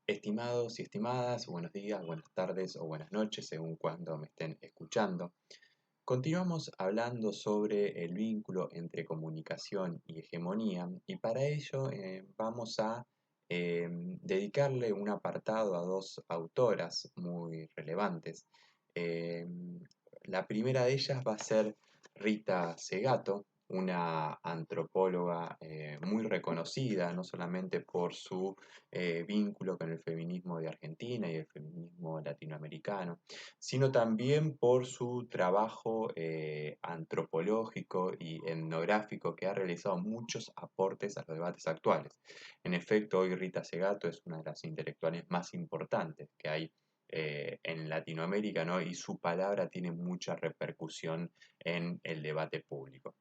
Estimados y estimadas, buenos días, buenas tardes o buenas noches, según cuando me estén escuchando. Continuamos hablando sobre el vínculo entre comunicación y hegemonía y para ello vamos a dedicarle un apartado a dos autoras muy relevantes. Eh, la primera de ellas va a ser Rita Segato, una antropóloga muy reconocida, no solamente por su vínculo con el feminismo de Argentina y el feminismo latinoamericano, sino también por su trabajo antropológico y etnográfico que ha realizado muchos aportes a los debates actuales. En efecto, hoy Rita Segato es una de las intelectuales más importantes que hay en Latinoamérica, ¿no? Y su palabra tiene mucha repercusión en el debate público.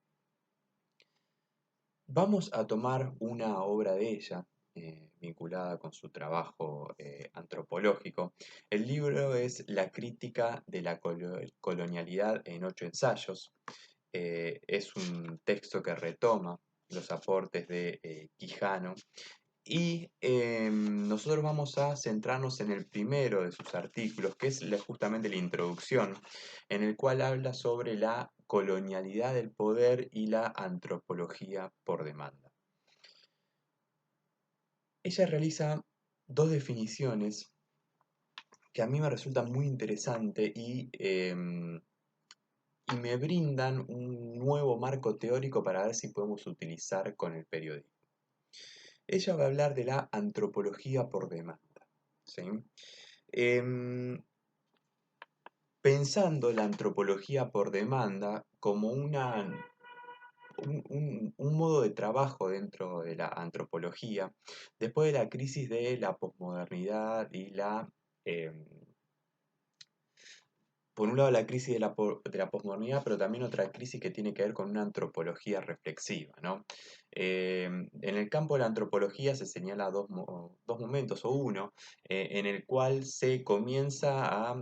Vamos a tomar una obra de ella vinculada con su trabajo antropológico. El libro es La crítica de la colonialidad en 8 ensayos. Es un texto que retoma los aportes de Quijano y nosotros vamos a centrarnos en el primero de sus artículos, que es justamente la introducción, en el cual habla sobre la colonialidad del poder y la antropología por demanda. Ella realiza dos definiciones que a mí me resultan muy interesantes y me brindan un nuevo marco teórico para ver si podemos utilizar con el periodismo. Ella va a hablar de la antropología por demanda, ¿sí? Em, Pensando la antropología por demanda como un modo de trabajo dentro de la antropología, después de la crisis de la posmodernidad y em, por un lado la crisis de la posmodernidad, pero también otra crisis que tiene que ver con una antropología reflexiva, ¿no? En el campo de la antropología se señala dos momentos, o uno, en el cual se comienza a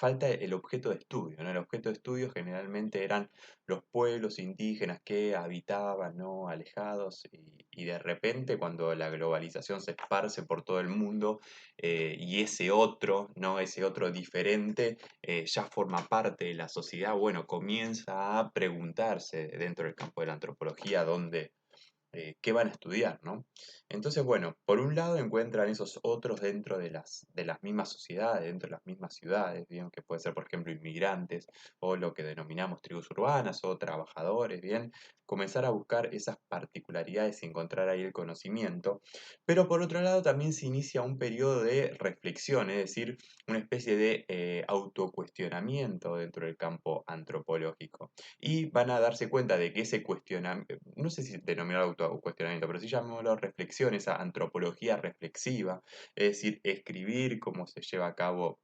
falta el objeto de estudio, ¿no? El objeto de estudio generalmente eran los pueblos indígenas que habitaban, ¿no? Alejados y de repente cuando la globalización se esparce por todo el mundo y ese otro, ¿no? Ese otro diferente ya forma parte de la sociedad, bueno, comienza a preguntarse dentro del campo de la antropología dónde qué van a estudiar, ¿no? Entonces, bueno, por un lado encuentran esos otros dentro de las mismas sociedades, dentro de las mismas ciudades, bien, que puede ser, por ejemplo, inmigrantes o lo que denominamos tribus urbanas o trabajadores, bien, comenzar a buscar esas particularidades y encontrar ahí el conocimiento. Pero por otro lado también se inicia un periodo de reflexión, es decir, una especie de autocuestionamiento dentro del campo antropológico y van a darse cuenta de que ese cuestionamiento, no sé si denominar autocuestionamiento, pero sí llamémoslo reflexión, esa antropología reflexiva, es decir, escribir cómo se lleva a cabo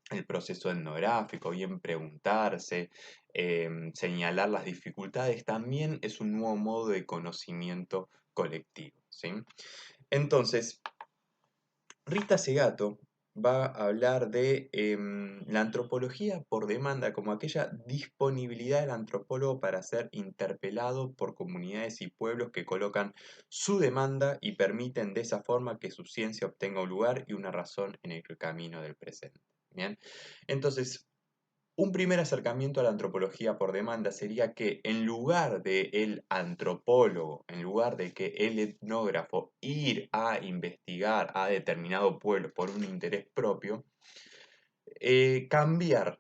el proceso etnográfico, bien preguntarse, señalar las dificultades, también es un nuevo modo de conocimiento colectivo, ¿sí? Entonces, Rita Segato va a hablar de la antropología por demanda como aquella disponibilidad del antropólogo para ser interpelado por comunidades y pueblos que colocan su demanda y permiten de esa forma que su ciencia obtenga un lugar y una razón en el camino del presente. Bien, entonces un primer acercamiento a la antropología por demanda sería que en lugar de el antropólogo, en lugar de que el etnógrafo ir a investigar a determinado pueblo por un interés propio, cambiar,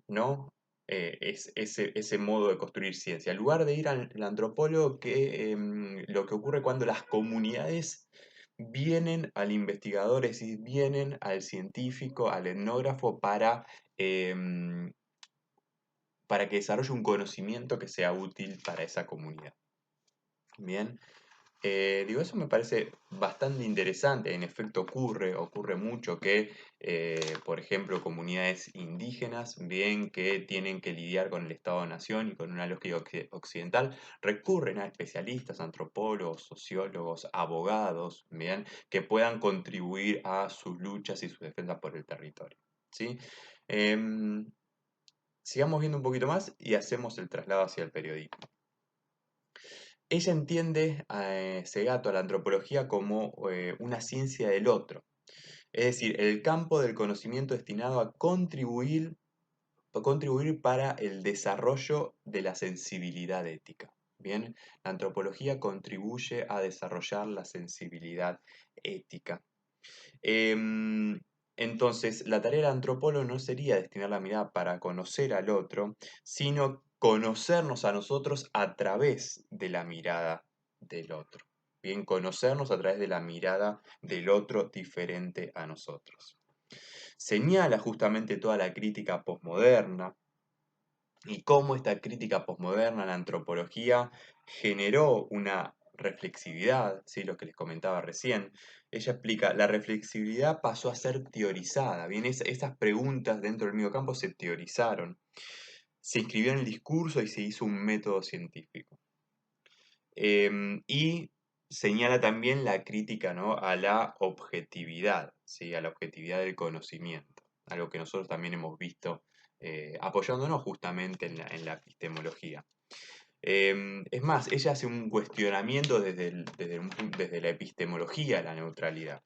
¿no? Ese modo de construir ciencia. En lugar de ir al antropólogo, lo que ocurre cuando las comunidades vienen al investigador, es decir, vienen al científico, al etnógrafo em, para que desarrolle un conocimiento que sea útil para esa comunidad. Bien, digo, eso me parece bastante interesante. En efecto, ocurre mucho que, por ejemplo, comunidades indígenas, bien que tienen que lidiar con el Estado-Nación y con una lógica occidental, recurren a especialistas, antropólogos, sociólogos, abogados, bien, que puedan contribuir a sus luchas y sus defensas por el territorio. ¿Sí? Em, Sigamos viendo un poquito más y hacemos el traslado hacia el periodismo. ella entiende a Segato a la antropología como una ciencia del otro. Es decir, el campo del conocimiento destinado a contribuir para el desarrollo de la sensibilidad ética. Bien, la antropología contribuye a desarrollar la sensibilidad ética. Em, entonces, la tarea del antropólogo no sería destinar la mirada para conocer al otro, sino conocernos a nosotros a través de la mirada del otro. Bien, conocernos a través de la mirada del otro diferente a nosotros. Señala justamente toda la crítica posmoderna y cómo esta crítica posmoderna a la antropología generó una reflexividad, ¿sí? Lo que les comentaba recién. Ella explica, la reflexividad pasó a ser teorizada, bien, esas preguntas dentro del medio campo se teorizaron, se inscribió en el discurso y se hizo un método científico. Y señala también la crítica, ¿no?, a la objetividad, ¿sí? A la objetividad del conocimiento, algo que nosotros también hemos visto apoyándonos justamente en la epistemología. Es más, ella hace un cuestionamiento desde la epistemología a la neutralidad.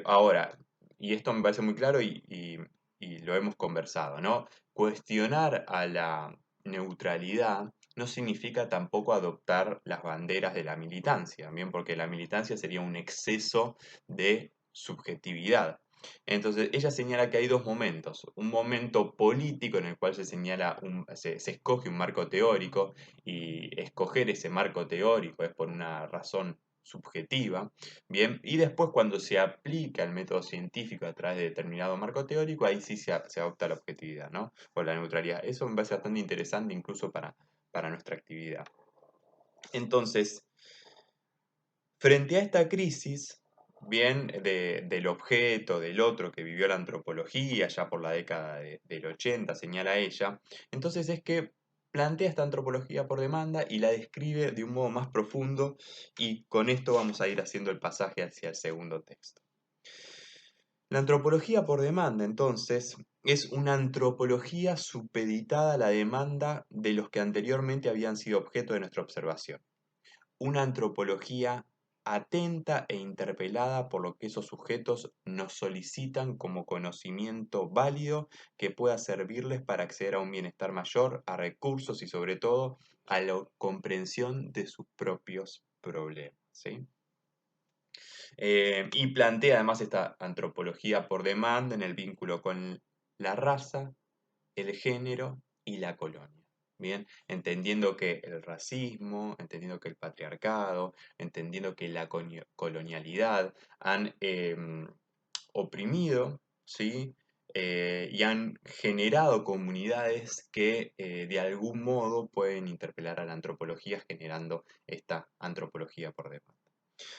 Ahora, y esto me parece muy claro y lo hemos conversado, ¿no? Cuestionar a la neutralidad no significa tampoco adoptar las banderas de la militancia, bien, porque la militancia sería un exceso de subjetividad. Entonces, ella señala que hay dos momentos. Un momento político en el cual se escoge un marco teórico y escoger ese marco teórico es por una razón subjetiva, bien, y después cuando se aplica el método científico a través de determinado marco teórico, ahí sí se adopta la objetividad, ¿no? O la neutralidad. Eso me parece bastante interesante incluso para nuestra actividad. Entonces, frente a esta crisis, bien, del objeto, del otro que vivió la antropología ya por la década del 80, señala ella, entonces es que plantea esta antropología por demanda y la describe de un modo más profundo y con esto vamos a ir haciendo el pasaje hacia el segundo texto. La antropología por demanda, entonces, es una antropología supeditada a la demanda de los que anteriormente habían sido objeto de nuestra observación. Una antropología atenta e interpelada por lo que esos sujetos nos solicitan como conocimiento válido que pueda servirles para acceder a un bienestar mayor, a recursos y sobre todo a la comprensión de sus propios problemas, ¿sí? Y plantea además esta antropología por demanda en el vínculo con la raza, el género y la colonia. Bien, entendiendo que el racismo, entendiendo que el patriarcado, entendiendo que la colonialidad han oprimido, ¿sí? Y han generado comunidades que de algún modo pueden interpelar a la antropología generando esta antropología por demanda.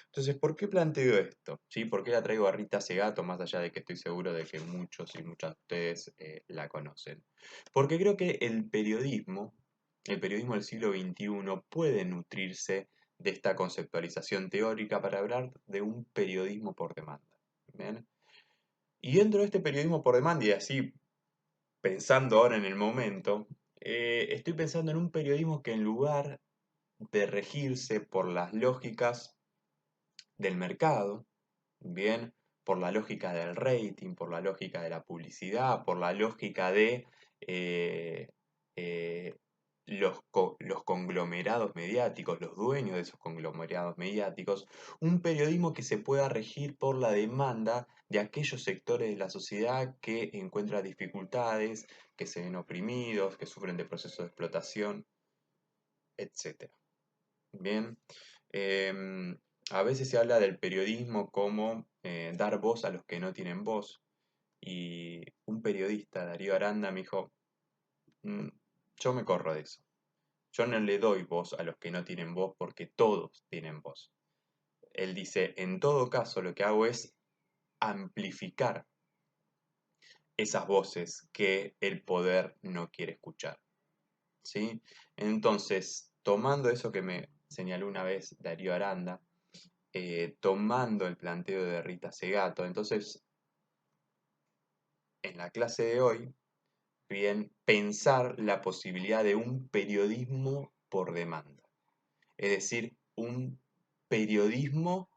Entonces, ¿por qué planteo esto? ¿Sí? ¿Por qué la traigo a Rita Segato, más allá de que estoy seguro de que muchos y muchas de ustedes la conocen? Porque creo que el periodismo del siglo XXI puede nutrirse de esta conceptualización teórica para hablar de un periodismo por demanda. ¿Bien? Y dentro de este periodismo por demanda, y así pensando ahora en el momento, estoy pensando en un periodismo que en lugar de regirse por las lógicas del mercado, bien, por la lógica del rating, por la lógica de la publicidad, por la lógica de eh, eh, los conglomerados mediáticos, los dueños de esos conglomerados mediáticos, un periodismo que se pueda regir por la demanda de aquellos sectores de la sociedad que encuentran dificultades, que se ven oprimidos, que sufren de procesos de explotación, etcétera. Bien, em, a veces se habla del periodismo como dar voz a los que no tienen voz. Y un periodista, Darío Aranda, me dijo, "Mm, yo me corro de eso. Yo no le doy voz a los que no tienen voz porque todos tienen voz". Él dice, en todo caso lo que hago es amplificar esas voces que el poder no quiere escuchar. ¿Sí? Entonces, tomando eso que me señaló una vez Darío Aranda, tomando el planteo de Rita Segato. Entonces, en la clase de hoy, bien, pensar la posibilidad de un periodismo por demanda. Es decir, un periodismo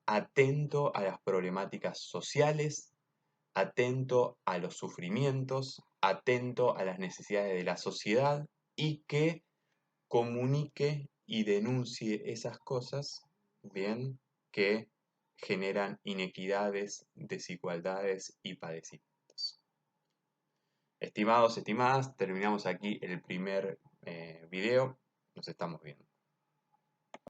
atento a las problemáticas sociales, atento a los sufrimientos, atento a las necesidades de la sociedad y que comunique y denuncie esas cosas, bien, que generan inequidades, desigualdades y padecimientos. Estimados, estimadas, terminamos aquí el primer video. Nos estamos viendo.